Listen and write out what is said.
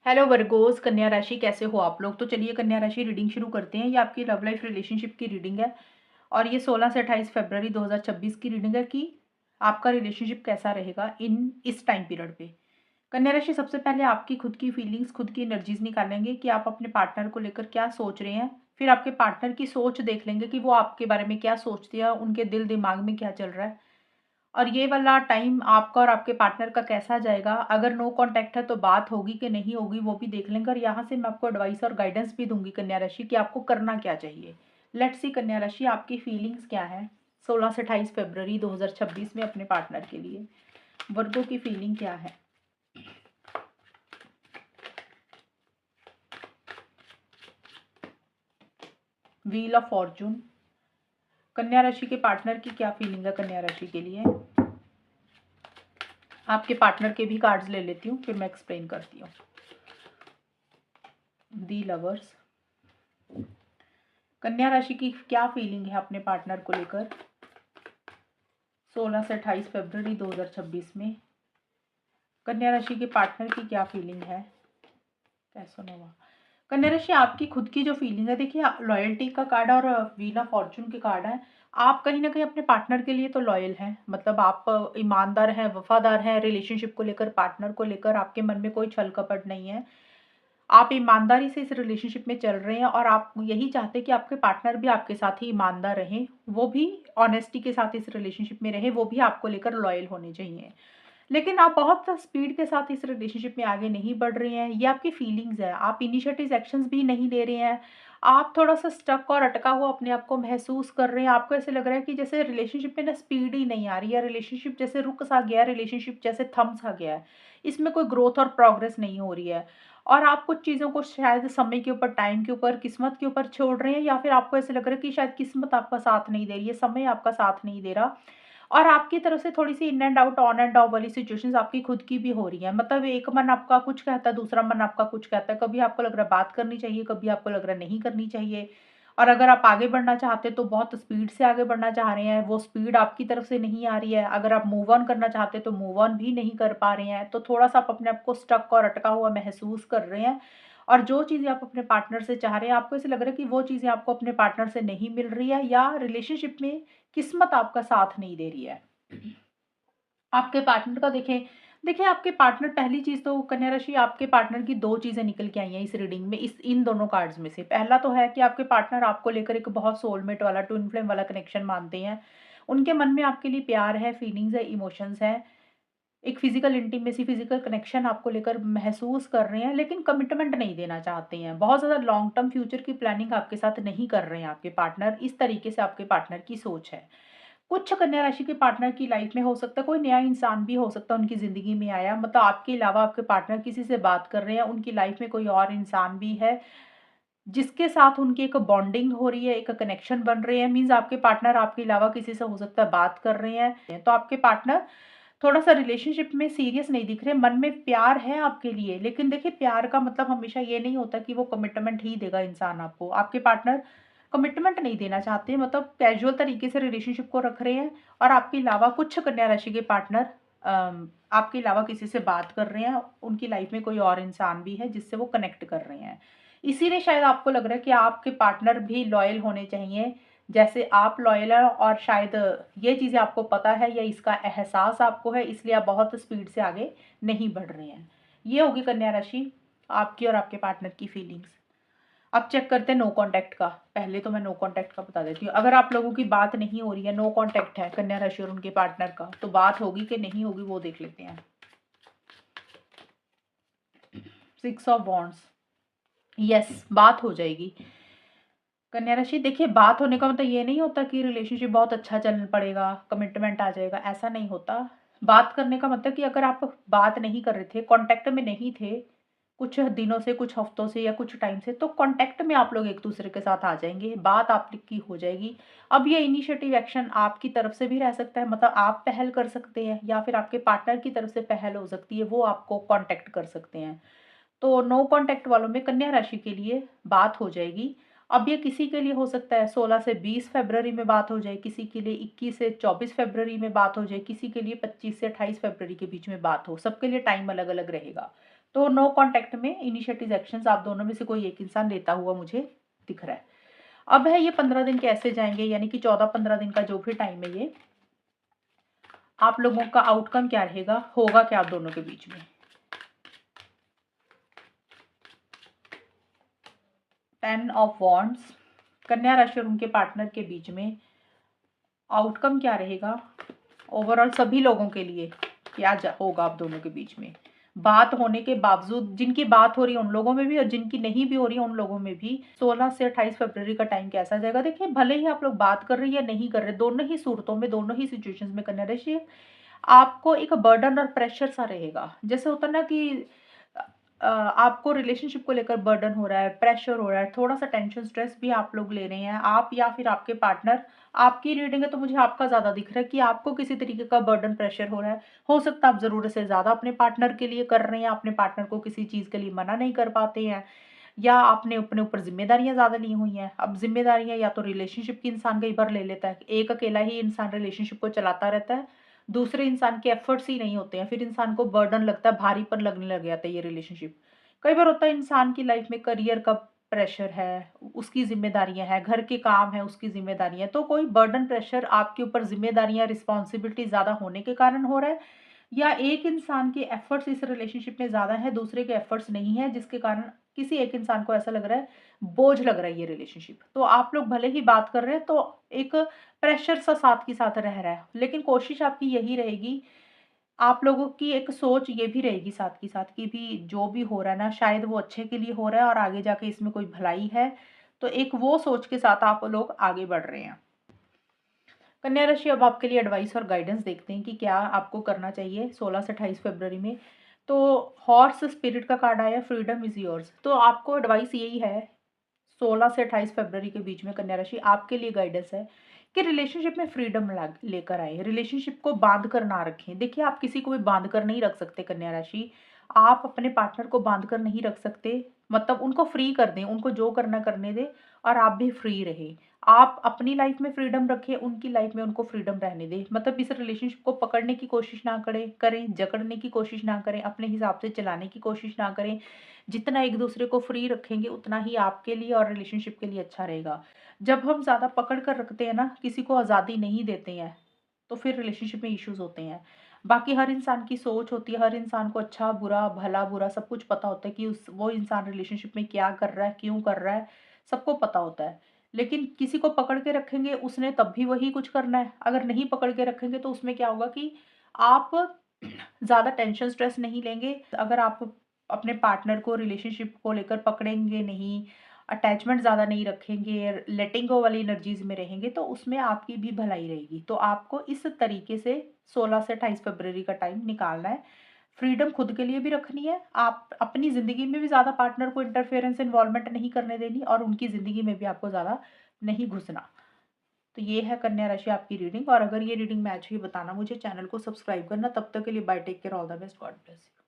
Hello Virgo's, कन्या राशि कैसे हो आप लोग। तो चलिए कन्या राशि रीडिंग शुरू करते हैं। ये आपकी लव लाइफ रिलेशनशिप की रीडिंग है और ये 16 से 28 फरवरी 2026 की रीडिंग है कि आपका रिलेशनशिप कैसा रहेगा इस टाइम पीरियड पे। कन्या राशि, सबसे पहले आपकी खुद की फीलिंग्स, खुद की एनर्जीज निकालेंगे कि आप अपने पार्टनर को लेकर क्या सोच रहे हैं। फिर आपके पार्टनर की सोच देख लेंगे कि वो आपके बारे में क्या सोचते हैं, उनके दिल दिमाग में क्या चल रहा है। और ये वाला टाइम आपका और आपके पार्टनर का कैसा जाएगा, अगर नो कांटेक्ट है तो बात होगी कि नहीं होगी वो भी देख लेंगे। और यहाँ से मैं आपको एडवाइस और गाइडेंस भी दूंगी कन्या राशि कि आपको करना क्या चाहिए। लेट्स सी कन्या राशि, आपकी फीलिंग्स क्या है 16 से 28 फरवरी 2026 में अपने पार्टनर के लिए। वर्गों की फीलिंग क्या है। Wheel of Fortune. कन्या राशि के पार्टनर की क्या फीलिंग है कन्या राशि के लिए। आपके पार्टनर के भी कार्ड्स ले लेती हूँ, फिर मैं एक्सप्लेन करती हूँ। दी लवर्स। कन्या राशि की क्या फीलिंग है अपने पार्टनर को लेकर 16 से 28 फरवरी 2026 में। कन्या राशि के पार्टनर की क्या फीलिंग है। कैसोनोवा। कन्या राशि, आपकी खुद की जो फीलिंग है, देखिए लॉयल्टी का कार्ड और व्हील ऑफ फॉर्चून के कार्ड है। आप कहीं ना कहीं अपने पार्टनर के लिए तो लॉयल हैं, मतलब आप ईमानदार हैं, वफादार हैं। रिलेशनशिप को लेकर, पार्टनर को लेकर आपके मन में कोई छल कपट नहीं है। आप ईमानदारी से इस रिलेशनशिप में चल रहे हैं और आप यही चाहते हैं कि आपके पार्टनर भी आपके साथ ही ईमानदार रहें, वो भी ऑनेस्टी के साथ इस रिलेशनशिप में रहे, वो भी आपको लेकर लॉयल होने चाहिए। लेकिन आप बहुत स्पीड के साथ इस रिलेशनशिप में आगे नहीं बढ़ रहे हैं, ये आपकी फीलिंग्स है। आप इनिशिएटिव एक्शंस भी नहीं ले रहे हैं। आप थोड़ा सा स्टक और अटका हुआ अपने आप को महसूस कर रहे हैं। आपको ऐसे लग रहा है कि जैसे रिलेशनशिप में ना स्पीड ही नहीं आ रही है, रिलेशनशिप जैसे रुक सा गया है, रिलेशनशिप जैसे थम सा गया है, इसमें कोई ग्रोथ और प्रोग्रेस नहीं हो रही है। और आप कुछ चीज़ों को शायद समय के ऊपर, टाइम के ऊपर, किस्मत के ऊपर छोड़ रहे हैं, या फिर आपको ऐसे लग रहा है कि शायद किस्मत आपका साथ नहीं दे रही है, समय आपका साथ नहीं दे रहा। और आपकी तरफ से थोड़ी-सी in and out, on end of वाली सिचुएशंस आपकी खुद की भी हो रही हैं। मतलब एक मन आपका कुछ कहता है, दूसरा मन आपका कुछ कहता है। कभी आपको लग रहा है बात करनी चाहिए, कभी आपको लग रहा है नहीं करनी चाहिए। और अगर आप आगे बढ़ना चाहते हैं तो बहुत स्पीड से आगे बढ़ना चाह रहे हैं, वो स्पीड आपकी तरफ से नहीं आ रही है। अगर आप मूव ऑन करना चाहते हैं तो मूव ऑन भी नहीं कर पा रहे हैं। तो थोड़ा-सा आप अपने आप को स्टक और अटका हुआ महसूस कर रहे हैं। और जो चीज़ें आप अपने पार्टनर से चाह रहे हैं, आपको ऐसा लग रहा है कि वो चीज़ें आपको अपने पार्टनर से नहीं मिल रही है, या रिलेशनशिप में किस्मत आपका साथ नहीं दे रही है। आपके पार्टनर का देखें, देखिए आपके पार्टनर, पहली चीज़ तो कन्या राशि, आपके पार्टनर की 2 चीज़ें निकल के आई हैं इस रीडिंग में, इस इन दोनों कार्ड्स में से। पहला तो है कि आपके पार्टनर आपको लेकर एक बहुत सोलमेट वाला, ट्विन फ्लेम वाला कनेक्शन मानते हैं। उनके मन में आपके लिए प्यार है, फीलिंग्स है, इमोशंस हैं। एक फिज़िकल इंटीमेसी, फिज़िकल कनेक्शन आपको लेकर महसूस कर रहे हैं, लेकिन कमिटमेंट नहीं देना चाहते हैं। बहुत ज़्यादा लॉन्ग टर्म फ्यूचर की प्लानिंग आपके साथ नहीं कर रहे हैं आपके पार्टनर। इस तरीके से आपके पार्टनर की सोच है। कुछ कन्या राशि के पार्टनर की लाइफ में हो सकता है कोई नया इंसान भी हो सकता है उनकी ज़िंदगी में आया, मतलब आपके अलावा आपके पार्टनर किसी से बात कर रहे हैं, उनकी लाइफ में कोई और इंसान भी है जिसके साथ उनकी एक बॉन्डिंग हो रही है, एक कनेक्शन बन रहे हैं। मीन्स आपके पार्टनर आपके अलावा किसी से हो सकता है बात कर रहे हैं। तो आपके पार्टनर थोड़ा-सा रिलेशनशिप में सीरियस नहीं दिख रहे, मन में प्यार है आपके लिए। लेकिन देखिए, प्यार का मतलब हमेशा ये नहीं होता कि वो कमिटमेंट ही देगा इंसान आपको। आपके पार्टनर कमिटमेंट नहीं देना चाहते, मतलब कैजुअल तरीके से रिलेशनशिप को रख रहे हैं। और आपके अलावा कुछ कन्या राशि के पार्टनर आपके अलावा किसी से बात कर रहे हैं, उनकी लाइफ में कोई और इंसान भी है जिससे वो कनेक्ट कर रहे हैं। इसीलिए शायद आपको लग रहा है कि आपके पार्टनर भी लॉयल होने चाहिए, जैसे आप लॉयल हैं। और शायद ये चीज़ें आपको पता है या इसका एहसास आपको है, इसलिए आप बहुत स्पीड से आगे नहीं बढ़ रहे हैं। ये होगी कन्या राशि आपकी और आपके पार्टनर की फीलिंग्स। अब चेक करते हैं नो कांटेक्ट का। पहले तो मैं नो कांटेक्ट का बता देती हूँ। अगर आप लोगों की बात नहीं हो रही है, नो कांटेक्ट है कन्या राशि और उनके पार्टनर का, तो बात होगी कि नहीं होगी वो देख लेते हैं। 6 ऑफ वॉन्ड्स। यस, बात हो जाएगी कन्या राशि। देखिए, बात होने का मतलब ये नहीं होता कि रिलेशनशिप बहुत अच्छा चल पड़ेगा, कमिटमेंट आ जाएगा, ऐसा नहीं होता। बात करने का मतलब कि अगर आप बात नहीं कर रहे थे, कांटेक्ट में नहीं थे कुछ दिनों से, कुछ हफ्तों से या कुछ टाइम से, तो कांटेक्ट में आप लोग एक दूसरे के साथ आ जाएंगे, बात आपकी हो जाएगी। अब ये इनिशिएटिव एक्शन आपकी तरफ से भी रह सकता है, मतलब आप पहल कर सकते हैं, या फिर आपके पार्टनर की तरफ से पहल हो सकती है, वो आपको कांटेक्ट कर सकते हैं। तो नो कांटेक्ट वालों में कन्या राशि के लिए बात हो जाएगी। अब ये किसी के लिए हो सकता है 16 से 20 फरवरी में बात हो जाए, किसी के लिए 21 से 24 फरवरी में बात हो जाए, किसी के लिए 25 से 28 फरवरी के बीच में बात हो। सबके लिए टाइम अलग अलग रहेगा। तो नो कांटेक्ट में इनिशिएटिव एक्शंस आप दोनों में से कोई एक इंसान लेता हुआ मुझे दिख रहा है। अब है ये 15 दिन कैसे जाएंगे, यानी कि 14-15 दिन का जो भी टाइम है, ये आप लोगों का आउटकम क्या रहेगा, होगा क्या आप दोनों के बीच में। 10 ऑफ वॉन्ड्स, कन्या राशि और उनके पार्टनर के बीच में आउटकम क्या रहेगा ओवरऑल सभी लोगों के लिए, क्या होगा आप दोनों के बीच में। बात होने के बावजूद, जिनकी बात हो रही है उन लोगों में भी और जिनकी नहीं भी हो रही है उन लोगों में भी 16 से 28 फरवरी का टाइम कैसा जाएगा। देखिए, भले ही आप लोग बात कर रहे हैं या नहीं कर रहे, दोनों ही सूरतों में, दोनों ही सिचुएशंस में कन्या राशि आपको एक बर्डन और प्रेशर सा रहेगा। जैसे होता ना कि आपको रिलेशनशिप को लेकर बर्डन हो रहा है, प्रेशर हो रहा है, थोड़ा सा टेंशन स्ट्रेस भी आप लोग ले रहे हैं, आप या फिर आपके पार्टनर। आपकी रीडिंग है तो मुझे आपका ज़्यादा दिख रहा है कि आपको किसी तरीके का बर्डन प्रेशर हो रहा है। हो सकता है आप ज़रूरत से ज़्यादा अपने पार्टनर के लिए कर रहे हैं, अपने पार्टनर को किसी चीज़ के लिए मना नहीं कर पाते हैं, या आपने अपने ऊपर जिम्मेदारियां ज़्यादा ली हुई हैं। अब जिम्मेदारियां या तो रिलेशनशिप की इंसान कई बार ले लेता है, एक अकेला ही इंसान रिलेशनशिप को चलाता रहता है, दूसरे इंसान के एफर्ट्स ही नहीं होते हैं, फिर इंसान को बर्डन लगता है, भारीपन लगने लग जाता है ये रिलेशनशिप। कई बार होता है इंसान की लाइफ में करियर का प्रेशर है, उसकी जिम्मेदारियां हैं, घर के काम है, उसकी जिम्मेदारियां, तो कोई बर्डन प्रेशर आपके ऊपर जिम्मेदारियां रिस्पॉन्सिबिलिटी ज़्यादा होने के कारण हो रहा है, या एक इंसान के एफर्ट्स इस रिलेशनशिप में ज़्यादा है, दूसरे के एफर्ट्स नहीं है, जिसके कारण किसी एक इंसान को ऐसा लग रहा है बोझ लग रहा है ये रिलेशनशिप। तो आप लोग भले ही बात कर रहे हैं तो एक प्रेशर सा साथ के साथ रह रहा है, लेकिन कोशिश आपकी यही रहेगी, आप लोगों की एक सोच ये भी रहेगी साथ की साथ कि भी जो भी हो रहा है ना, शायद वो अच्छे के लिए हो रहा है और आगे जाके इसमें कोई भलाई है। तो एक वो सोच के साथ आप लोग आगे बढ़ रहे हैं। कन्या राशि, अब आपके लिए एडवाइस और गाइडेंस देखते हैं कि क्या आपको करना चाहिए 16 से 28 फरवरी में। तो हॉर्स स्पिरिट का कार्ड आया, फ्रीडम इज योर्स। तो आपको एडवाइस यही है 16 से 28 फरवरी के बीच में कन्या राशि आपके लिए गाइडेंस है कि रिलेशनशिप में फ्रीडम लेकर आए, रिलेशनशिप को बांध कर ना रखें। देखिए, आप किसी को भी बांध कर नहीं रख सकते कन्या राशि, आप अपने पार्टनर को बांध कर नहीं रख सकते, मतलब उनको फ्री कर दें, उनको जो करना करने दें और आप भी फ्री रहे। आप अपनी लाइफ में फ्रीडम रखें, उनकी लाइफ में उनको फ्रीडम रहने दें। मतलब इस रिलेशनशिप को पकड़ने की कोशिश ना करें, जकड़ने की कोशिश ना करें, अपने हिसाब से चलाने की कोशिश ना करें। जितना एक दूसरे को फ्री रखेंगे उतना ही आपके लिए और रिलेशनशिप के लिए अच्छा रहेगा। जब हम ज़्यादा पकड़ कर रखते हैं ना, किसी को आज़ादी नहीं देते हैं, तो फिर रिलेशनशिप में इश्यूज होते हैं। बाकी हर इंसान की सोच होती है, हर इंसान को अच्छा बुरा भला बुरा सब कुछ पता होता है कि उस वो इंसान रिलेशनशिप में क्या कर रहा है, क्यों कर रहा है, सबको पता होता है। लेकिन किसी को पकड़ के रखेंगे, उसने तब भी वही कुछ करना है। अगर नहीं पकड़ के रखेंगे तो उसमें क्या होगा कि आप ज़्यादा टेंशन स्ट्रेस नहीं लेंगे। अगर आप अपने पार्टनर को रिलेशनशिप को लेकर पकड़ेंगे नहीं, अटैचमेंट ज़्यादा नहीं रखेंगे, लेटिंग गो वाली एनर्जीज में रहेंगे, तो उसमें आपकी भी भलाई रहेगी। तो आपको इस तरीके से 16 से 28 फरवरी का टाइम निकालना है। फ्रीडम खुद के लिए भी रखनी है, आप अपनी ज़िंदगी में भी ज़्यादा पार्टनर को इंटरफेरेंस इन्वॉल्वमेंट नहीं करने देनी और उनकी ज़िंदगी में भी आपको ज़्यादा नहीं घुसना। तो ये है कन्या राशि आपकी रीडिंग, और अगर ये रीडिंग मैच हुई बताना मुझे, चैनल को सब्सक्राइब करना। तब तक के लिए bye, take care, all the best, God bless you.